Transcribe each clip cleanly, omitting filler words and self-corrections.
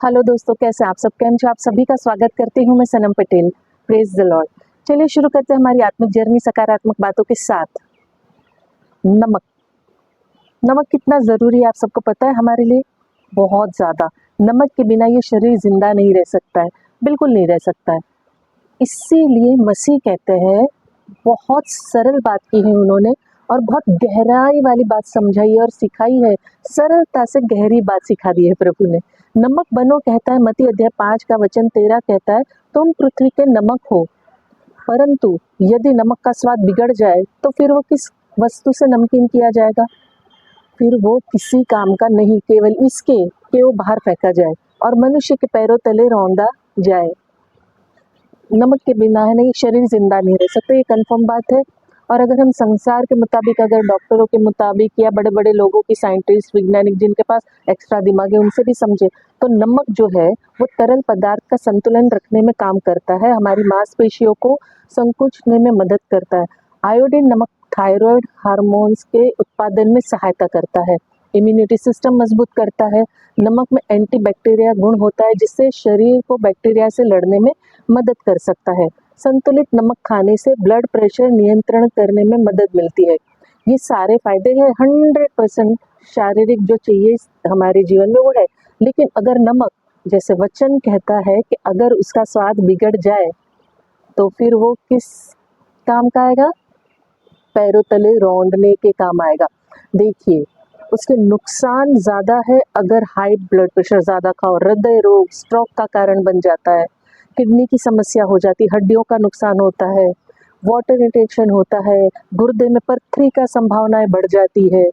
Hello दोस्तों, कैसे आप सब? कैम छो आप सभी का स्वागत करती हूँ मैं Sanam Patel. Praise the Lord. चलिए शुरू करते हैं हमारी आत्मिक जर्नी सकारात्मक बातों के साथ। नमक। नमक कितना ज़रूरी है आप सबको पता है हमारे लिए? बहुत ज़्यादा। नमक के बिना ये शरीर जिंदा नहीं रह सकता है, बिल्कुल नहीं रह सकता है। इसीलिए मसीह कहते हैं, बहुत सरल बात की है उन्होंने और बहुत गहराई वाली बात समझाई है और सिखाई है। सरलता से गहरी बात सिखा दी है प्रभु ने। नमक बनो कहता है, मत्ती अध्याय 5 का वचन 13 कहता है, तुम पृथ्वी के नमक हो। परंतु यदि नमक का स्वाद बिगड़ जाए तो फिर वो किस वस्तु से नमकीन किया जाएगा? फिर वो किसी काम का नहीं, केवल इसके कि वो बाहर फेंका जाए और मनुष्य के पैरों तले रौंदा जाए। नमक के बिना है नहीं शरीर जिंदा नहीं रह सकता, ये कंफर्म बात है। और अगर हम संसार के मुताबिक, अगर डॉक्टरों के मुताबिक या बड़े बड़े लोगों की, साइंटिस्ट, वैज्ञानिक जिनके पास एक्स्ट्रा दिमाग है, उनसे भी समझे तो नमक जो है वो तरल पदार्थ का संतुलन रखने में काम करता है, हमारी मांसपेशियों को संकुचने में मदद करता है। आयोडीन नमक थायराइड हार्मोन्स के उत्पादन में सहायता करता है, इम्यूनिटी सिस्टम मजबूत करता है। नमक में एंटीबैक्टीरिया गुण होता है जिससे शरीर को बैक्टीरिया से लड़ने में मदद कर सकता है। संतुलित नमक खाने से ब्लड प्रेशर नियंत्रण करने में मदद मिलती है। ये सारे फायदे हैं 100% शारीरिक जो चाहिए हमारे जीवन में वो है। लेकिन अगर नमक, जैसे वचन कहता है कि अगर उसका स्वाद बिगड़ जाए तो फिर वो किस काम का आएगा? पैरों तले रौंदने के काम आएगा। देखिए, उसके नुकसान ज़्यादा है। अगर हाई ब्लड प्रेशर ज़्यादा खाओ, हृदय रोग, स्ट्रोक का कारण बन जाता है, किडनी की समस्या हो जाती है, हड्डियों का नुकसान होता है, वाटर रिटेंशन होता है, गुर्दे में पथरी का संभावनाएं बढ़ जाती है।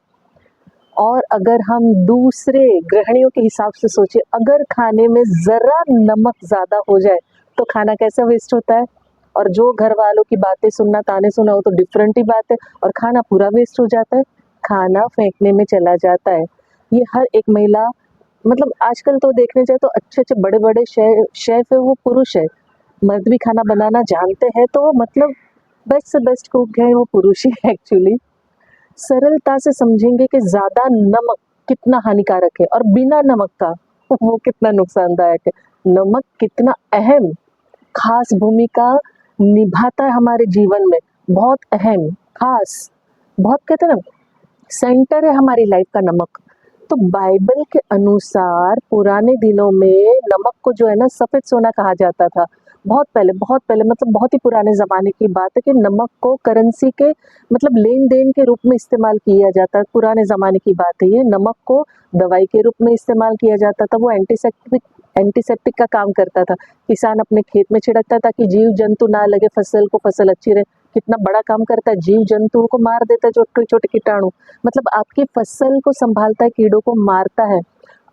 और अगर हम दूसरे गृहिणियों के हिसाब से सोचे, अगर खाने में ज़रा नमक ज़्यादा हो जाए तो खाना कैसा वेस्ट होता है? और जो घर वालों की बातें सुनना, ताने सुना हो तो डिफरेंट ही बात है, और खाना पूरा वेस्ट हो जाता है, खाना फेंकने में चला जाता है। ये हर एक महिला, मतलब आजकल तो देखने जाए तो अच्छे-अच्छे बड़े-बड़े शेफ़ है वो पुरुष है। मर्द भी खाना बनाना जानते हैं तो वो मतलब बेस्ट से बेस्ट कुक है वो पुरुष ही है एक्चुअली। सरलता से समझेंगे कि ज़्यादा नमक कितना हानिकारक है और बिना नमक का वो कितना नुकसानदायक है। नमक कितना अहम खास भूमिका निभाता है हमारे जीवन में, बहुत अहम, खास, बहुत कहते हैं ना, सेंटर है हमारी लाइफ का नमक। तो बाइबल के अनुसार पुराने दिनों में नमक को जो है ना सफ़ेद सोना कहा जाता था। बहुत पहले मतलब बहुत ही पुराने ज़माने की बात है कि नमक को करेंसी के मतलब लेन-देन के रूप में इस्तेमाल किया जाता है। पुराने ज़माने की बात है ये। नमक को दवाई के रूप में इस्तेमाल किया जाता था। वो एंटीसेप्टिक का काम करता था। किसान अपने खेत में छिड़कता ताकि जीव-जंतु ना लगे, फसल को फसल अच्छी रहे। कितना बड़ा काम करता है, जीव-जंतुओं को मार देता है, छोटे-छोटे कीटाणु। मतलब आपकी फसल को संभालता है, कीड़ों को मारता है।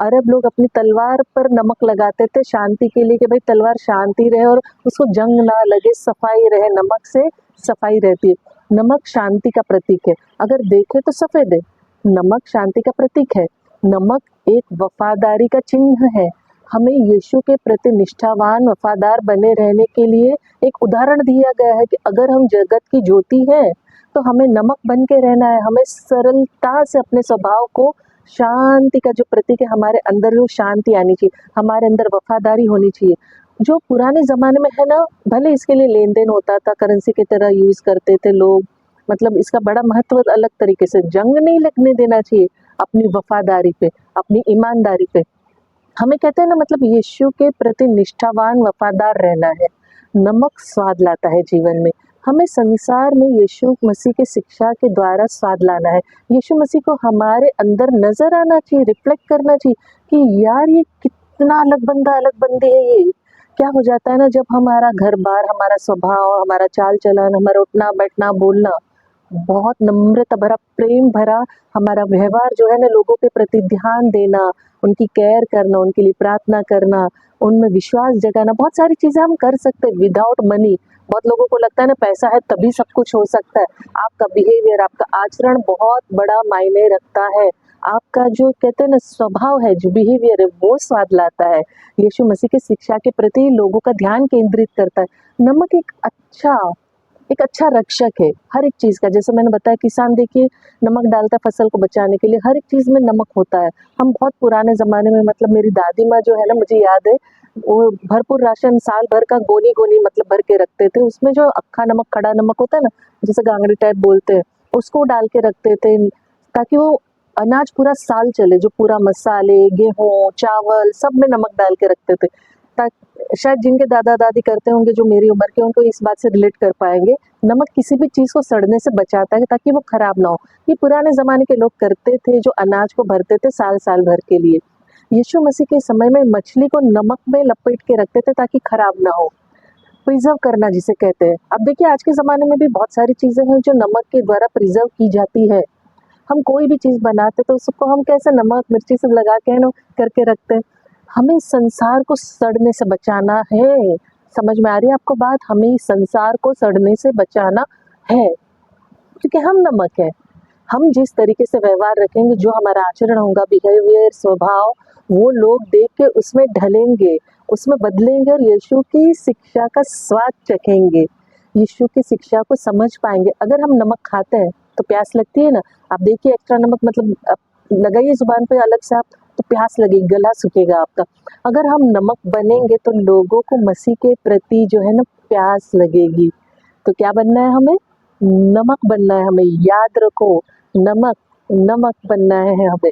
अरब लोग अपनी तलवार पर नमक लगाते थे शांति के लिए कि भाई तलवार शांति रहे और उसको जंग ना लगे, सफाई रहे, नमक से सफाई रहती है। नमक शांति का प्रतीक है। अगर देखें तो सफ़ेद है, नमक शांति का प्रतीक है। नमक एक वफ़ादारी का चिन्ह है। हमें यीशु के प्रति निष्ठावान, वफ़ादार बने रहने के लिए एक उदाहरण दिया गया है कि अगर हम जगत की ज्योति हैं, तो हमें नमक बन के रहना है। हमें सरलता से अपने स्वभाव को, शांति का जो प्रतीक है हमारे अंदर, जो शांति आनी चाहिए, हमारे अंदर वफ़ादारी होनी चाहिए। जो पुराने ज़माने में है ना, भले इसके लिए लेन-देन होता था, करेंसी की तरह यूज़ करते थे लोग, मतलब इसका बड़ा महत्व अलग तरीके से, जंग नहीं लगने देना चाहिए अपनी वफ़ादारी पे, अपनी ईमानदारी पे। हमें कहते हैं ना, मतलब यीशु के प्रति निष्ठावान, वफ़ादार रहना है। नमक स्वाद लाता है जीवन में। हमें संसार में यीशु मसीह की शिक्षा के द्वारा स्वाद लाना है। यीशु मसीह को हमारे अंदर नज़र आना चाहिए, रिफ्लेक्ट करना चाहिए कि यार ये कितना अलग बंदा, अलग बंदी है ये। क्या हो जाता है ना, जब हमारा घर-बार, हमारा स्वभाव, हमारा चाल-चलन, हमारा उठना-बैठना, बोलना बहुत नम्रता भरा, प्रेम भरा हमारा व्यवहार जो है ना, लोगों के प्रति ध्यान देना, उनकी केयर करना, उनके लिए प्रार्थना करना, उनमें विश्वास जगाना, बहुत सारी चीज़ें हम कर सकते हैं विदाउट मनी। बहुत लोगों को लगता है ना पैसा है तभी सब कुछ हो सकता है। आपका बिहेवियर, आपका आचरण बहुत बड़ा मायने रखता है। आपका जो कहते हैं ना स्वभाव है, जो बिहेवियर है वो स्वाद लाता है। यीशु मसीह की शिक्षा के प्रति लोगों का ध्यान केंद्रित करता है। नमक एक अच्छा एक अच्छा रक्षक है हर एक चीज़ का। जैसे मैंने बताया किसान देखिए नमक डालता है फसल को बचाने के लिए, हर एक चीज़ में नमक होता है। हम बहुत पुराने ज़माने में मतलब मेरी दादी माँ जो है ना, मुझे याद है वो भरपूर राशन साल भर का गोनी-गोनी मतलब भर के रखते थे। उसमें जो अक्खा नमक, खड़ा नमक होता है ना, जिसे गांगड़ी टाइप बोलते हैं, उसको डाल के रखते थे ताकि वो अनाज पूरा साल चले। जो पूरा मसाले, गेहूँ, चावल सब में नमक डाल के रखते थे। शायद जिनके दादा-दादी करते होंगे जो मेरी उम्र के, उनको इस बात से रिलेट कर पाएँगे। नमक किसी भी चीज़ को सड़ने से बचाता है ताकि वो खराब ना हो। ये पुराने ज़माने के लोग करते थे जो अनाज को भरते थे साल-साल भर के लिए। यीशु मसीह के समय में मछली को नमक में लपेट के रखते थे ताकि खराब ना हो। प्रिज़र्व करना जिसे कहते हैं। अब देखिए आज के ज़माने में भी बहुत सारी चीज़ें हैं जो नमक के द्वारा प्रिज़र्व की जाती है। हम कोई भी चीज़ बनाते तो उसको हम कैसे नमक, मिर्ची सब लगा के है ना करके रखते हैं। हमें संसार को सड़ने से बचाना है। समझ में आ रही है आपको बात? हमें संसार को सड़ने से बचाना है क्योंकि हम नमक है। हम जिस तरीके से व्यवहार रखेंगे, जो हमारा आचरण होगा, बिहेवियर, स्वभाव, वो लोग देख के उसमें ढलेंगे, उसमें बदलेंगे और यीशु की शिक्षा का स्वाद चखेंगे, यीशु की शिक्षा को समझ पाएंगे। अगर हम नमक खाते हैं तो प्यास लगती है ना, आप देखिए एक्स्ट्रा नमक मतलब लगाइए जुबान पे अलग से आप, तो प्यास लगेगी, गला सूखेगा आपका। अगर हम नमक बनेंगे तो लोगों को मसीह के प्रति जो है ना प्यास लगेगी। तो क्या बनना है हमें? नमक बनना है हमें। याद रखो, नमक नमक बनना है हमें।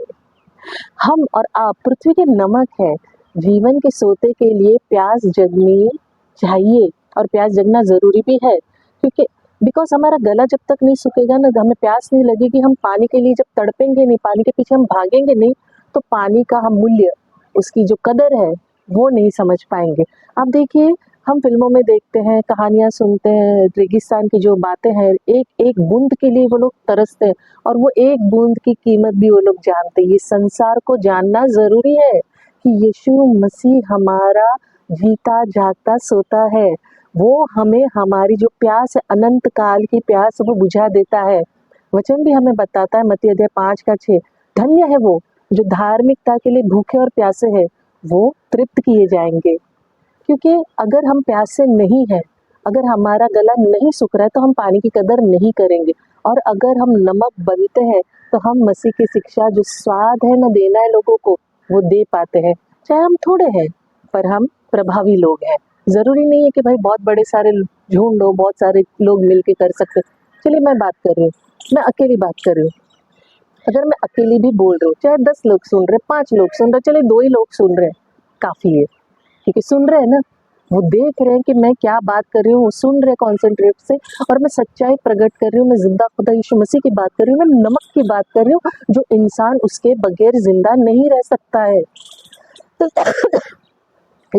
हम और आप पृथ्वी के नमक है। जीवन के सोते के लिए प्यास जगनी चाहिए और प्यास जगना ज़रूरी भी है क्योंकि बिकॉज़ हमारा गला जब तक नहीं सूखेगा ना, हमें प्यास नहीं लगेगी, हम पानी के लिए जब तड़पेंगे नहीं, पानी के पीछे हम भागेंगे नहीं, तो पानी का हम मूल्य, उसकी जो कदर है, वो नहीं समझ पाएँगे। आप देखिए हम फ़िल्मों में देखते हैं, कहानियाँ सुनते हैं, रेगिस्तान की जो बातें हैं, एक-एक बूँद के लिए वो लोग तरसते हैं और वो एक बूँद की कीमत भी वो लोग जानते हैं। ये संसार को जानना ज़रूरी है कि यीशु मसीह हमारा जीता जागता सोता है। वो हमें हमारी जो प्यास है, अनंत काल की प्यास, वो बुझा देता है। वचन भी हमें बताता है मत्ती अध्याय 5 का 6, धन्य है वो जो धार्मिकता के लिए भूखे और प्यासे हैं, वो तृप्त किए जाएँगे। क्योंकि अगर हम प्यासे नहीं हैं, अगर हमारा गला नहीं सूख रहा है तो हम पानी की कदर नहीं करेंगे और अगर हम नमक बनते हैं तो हम मसीह की शिक्षा जो स्वाद है ना देना है लोगों को, वो दे पाते हैं। चाहे हम थोड़े हैं पर हम प्रभावी लोग हैं। ज़रूरी नहीं है कि भाई बहुत बड़े सारे झुंड हो, बहुत सारे लोग मिल के कर सकते। चलिए मैं बात कर रही हूँ, मैं अकेली बात कर रही हूँ। अगर मैं अकेली भी बोल रही हूँ, चाहे 10 लोग सुन रहे, 5 लोग सुन रहे, चलिए 2 ही लोग सुन रहे हैं, काफ़ी है। क्योंकि सुन रहे हैं ना, वो देख रहे हैं कि मैं क्या बात कर रही हूँ, वो सुन रहे हैं कॉन्सेंट्रेट से और मैं सच्चाई प्रकट कर रही हूँ, मैं जिंदा खुदा यीशु मसीह की बात कर रही हूँ, मैं नमक की बात कर रही हूँ जो इंसान उसके बगैर जिंदा नहीं रह सकता है। तो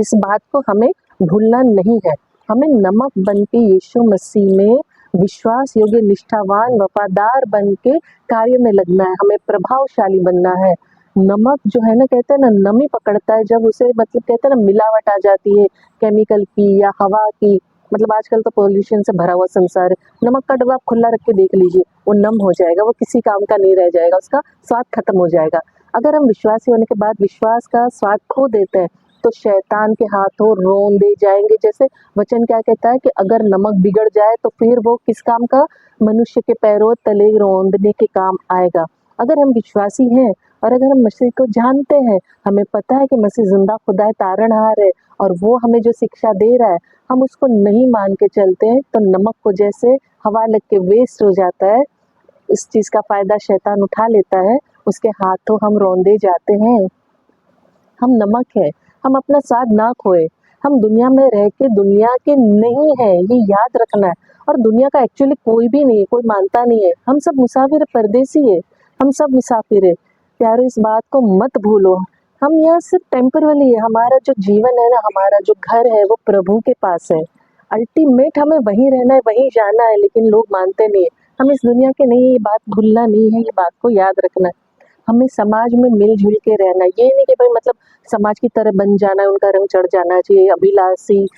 इस बात को हमें भूलना नहीं है। हमें नमक बन के यीशु मसीह में विश्वास योग्य, निष्ठावान, वफादार बन के कार्य में लगना है। हमें प्रभावशाली बनना है। नमक जो है ना, कहते हैं ना, नमी पकड़ता है जब उसे मतलब कहते हैं ना मिलावट आ जाती है केमिकल की या हवा की। मतलब आजकल तो पॉल्यूशन से भरा हुआ संसार है। नमक का डब्बा आप खुला रख के देख लीजिए, वो नम हो जाएगा, वो किसी काम का नहीं रह जाएगा, उसका स्वाद खत्म हो जाएगा। अगर हम विश्वासी होने के बाद विश्वास का स्वाद खो देते हैं तो शैतान के हाथों रोंदे जाएंगे। जैसे वचन क्या कहता है कि अगर नमक बिगड़ जाए तो फिर वो किस काम का? मनुष्य के पैरों तले रोंदने के काम आएगा। अगर हम विश्वासी हैं और अगर हम मसीह को जानते हैं, हमें पता है कि मसीह जिंदा खुदा है, तारणहार है और वो हमें जो शिक्षा दे रहा है हम उसको नहीं मान के चलते हैं तो नमक को जैसे हवा लग के वेस्ट हो जाता है, इस चीज का फायदा शैतान उठा लेता है, उसके हाथों हम रौंदे जाते हैं। हम नमक है, हम अपना स्वाद ना खोए। हम दुनिया में रह के दुनिया के नहीं है, ये याद रखना है। और दुनिया का एक्चुअली कोई भी नहीं है, कोई मानता नहीं है। हम सब मुसाफिर परदेसी है, हम सब मुसाफिर है। प्यारे इस बात को मत भूलो, हम यहाँ सिर्फ टेम्पररी है। हमारा जो जीवन है ना, हमारा जो घर है वो प्रभु के पास है। अल्टीमेट हमें वहीं रहना है, वहीं जाना है, लेकिन लोग मानते नहीं है। हम इस दुनिया के नहीं है, ये बात भूलना नहीं है, ये बात को याद रखना है। हमें समाज में मिलजुल के रहना है। ये नहीं कि भाई मतलब समाज की तरह बन जाना है, उनका रंग चढ़ जाना चाहिए, अभिलाषी,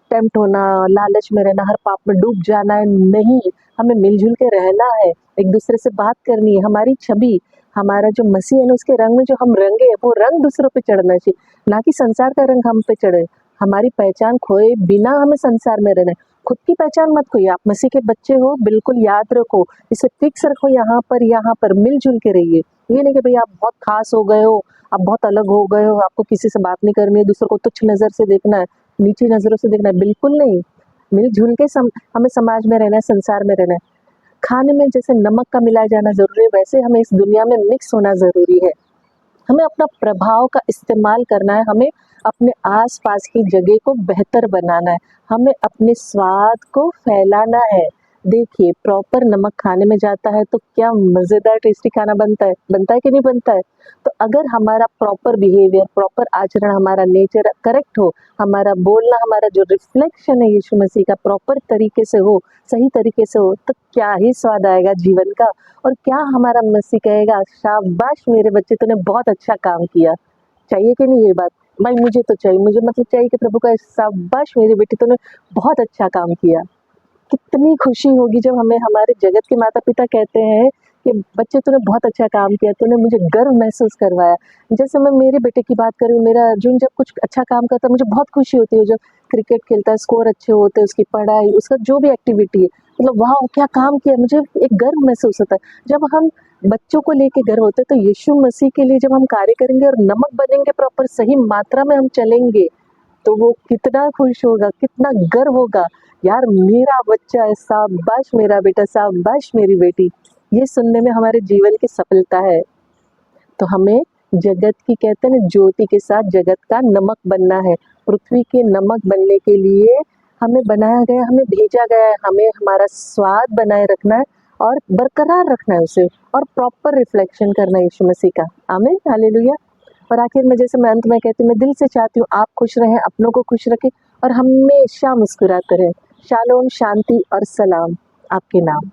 टेम्प्ट होना, लालच में रहना, हर पाप में डूब जाना है, नहीं। हमें मिलजुल के रहना है, एक दूसरे से बात करनी है। हमारी छवि, हमारा जो मसीह है ना, उसके रंग में जो हम रंगे हैं, वो रंग दूसरों पे चढ़ना चाहिए, ना कि संसार का रंग हम पे चढ़े। हमारी पहचान खोए बिना हमें संसार में रहना है। खुद की पहचान मत खोइए, आप मसीह के बच्चे हो, बिल्कुल याद रखो, इसे फिक्स रखो यहाँ पर मिल-जुल के रहिए। ये नहीं कि भई आप बहुत ख़ास हो गए हो, आप बहुत अलग हो गए हो, आपको किसी से बात नहीं करनी है, दूसरों को तुच्छ नज़र से देखना है, नीची नज़रों से देखना है, बिल्कुल नहीं। मिल-जुल के हमें समाज में रहना है, संसार में रहना है। खाने में जैसे नमक का मिलाया जाना ज़रूरी है, वैसे हमें इस दुनिया में मिक्स होना ज़रूरी है। हमें अपना प्रभाव का इस्तेमाल करना है, हमें अपने आस-पास की जगह को बेहतर बनाना है, हमें अपने स्वाद को फैलाना है। देखिए, प्रॉपर नमक खाने में जाता है तो क्या मज़ेदार टेस्टी खाना बनता है कि नहीं बनता है? तो अगर हमारा प्रॉपर बिहेवियर, प्रॉपर आचरण, हमारा नेचर करेक्ट हो, हमारा बोलना, हमारा जो रिफ्लेक्शन है यीशु मसीह का प्रॉपर तरीके से हो, सही तरीके से हो, तो क्या ही स्वाद आएगा जीवन का। और क्या हमारा मसीह कहेगा, शाबाश मेरे बच्चे, तूने बहुत अच्छा काम किया। चाहिए कि नहीं ये बात? भाई मुझे तो चाहिए, मुझे मतलब चाहिए कि प्रभु का शाबाश मेरी बेटी, तूने बहुत अच्छा काम किया। कितनी खुशी होगी जब हमें हमारे जगत के माता-पिता कहते हैं कि बच्चे तूने बहुत अच्छा काम किया, तूने मुझे गर्व महसूस करवाया। जैसे मैं मेरे बेटे की बात करूँ, मेरा अर्जुन जब कुछ अच्छा काम करता है, मुझे बहुत खुशी होती है। जब क्रिकेट खेलता है, स्कोर अच्छे होते हैं, उसकी पढ़ाई, उसका जो भी एक्टिविटी है, मतलब वाओ! क्या काम किया, मुझे एक गर्व महसूस होता है। जब हम बच्चों को लेके गर्व होते हैं, तो यीशु मसीह के लिए जब हम कार्य करेंगे और नमक बनेंगे, प्रॉपर सही मात्रा में हम चलेंगे, तो वो कितना खुश होगा, कितना गर्व होगा, यार मेरा बच्चा है, शाबाश मेरा बेटा, शाबाश मेरी बेटी। ये सुनने में हमारे जीवन की सफलता है। तो हमें जगत की, कहते हैं ना, ज्योति के साथ जगत का नमक बनना है। पृथ्वी के नमक बनने के लिए हमें बनाया गया, हमें भेजा गया है, हमें हमारा स्वाद बनाए रखना है और बरकरार रखना है उसे, और प्रॉपर रिफ्लेक्शन करना है यीशु मसीह का। आमीन, हालेलुया। और आखिर में जैसे मैं अंत में कहती हूँ, मैं दिल से चाहती हूँ आप खुश रहें, अपनों को खुश रखें और हमेशा मुस्कुराते रहें। शालोम, शांति और सलाम आपके नाम।